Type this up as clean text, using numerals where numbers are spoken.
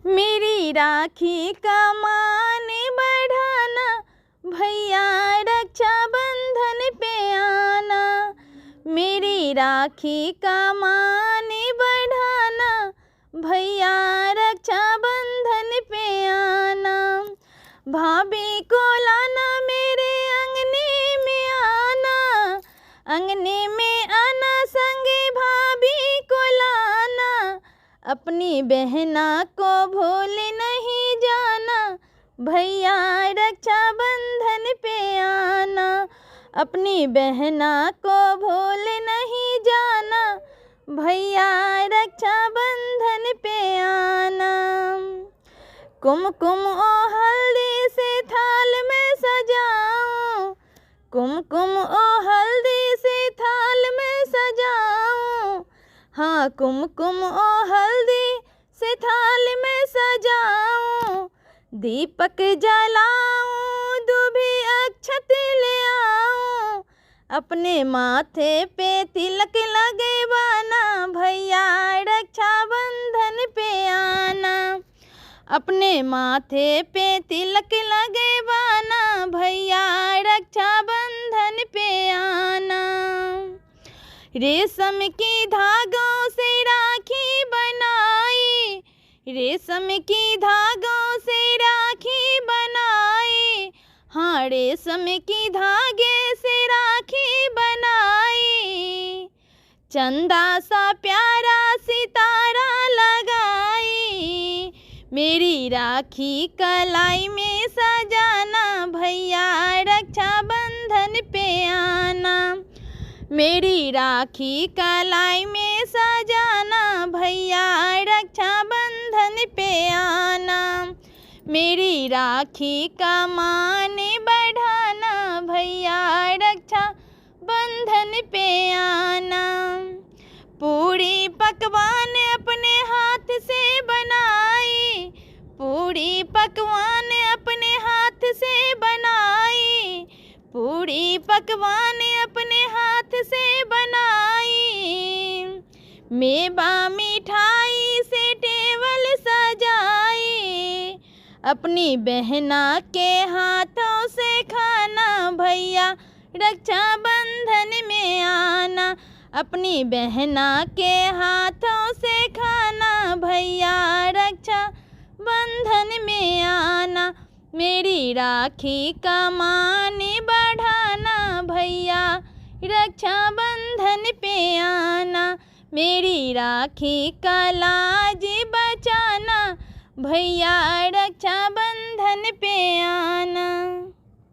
मेरी राखी का मान बढ़ाना, भैया रक्षाबंधन पे आना। मेरी राखी का मान बढ़ाना, भैया रक्षाबंधन पे आना। भाभी को लाना, मेरे अंगने में आना, अंगने में आना, संगे भाभी को लाना। अपनी बहना को भूल नहीं जाना, भैया रक्षाबंधन पे आना। अपनी बहना को भूल नहीं जाना, भैया रक्षाबंधन पे आना। कुमकुम ओ हल्दी से थाल में सजाऊं, कुमकुम ओ हल्दी से थाल में सजाऊं। हाँ, कुमकुम ओ हल्दी से थाल में सजाऊं। दीपक जलाऊं, दूभी अक्षत ले आऊं। अपने माथे पे तिलक लगवाना, भैया रक्षाबंधन पे आना। अपने माथे पे तिलक लगवाना, भैया रक्षाबंधन पे आना। रेशम की धागों से राखी बनाई, रेशम की धागों से राखी बनाई। हाँ, रेशम की धागे से राखी बनाई। चंदा सा प्यारा सितारा लगाई। मेरी राखी कलाई में सजाना, भैया रक्षाबंधन पे आना। मेरी राखी कलाई में सजाना, भैया रक्षाबंधन पे आना। मेरी राखी का मान बढ़ाना, भैया रक्षाबंधन पे आना। पूरी पकवान अपने हाथ से बनाई, पूरी पकवान अपने हाथ से बनाई। पूरी पकवान अपने हाथ से बनाई। मेवा मिठाई से टेबल सजाई। अपनी बहना के हाथों से खाना, भैया रक्षाबंधन में आना। अपनी बहना के हाथों से खाना, भैया रक्षाबंधन में आना। मेरी राखी का मान बढ़ाना, भैया रक्षाबंधन पे आना। मेरी राखी का लाज बचाना, भैया रक्षा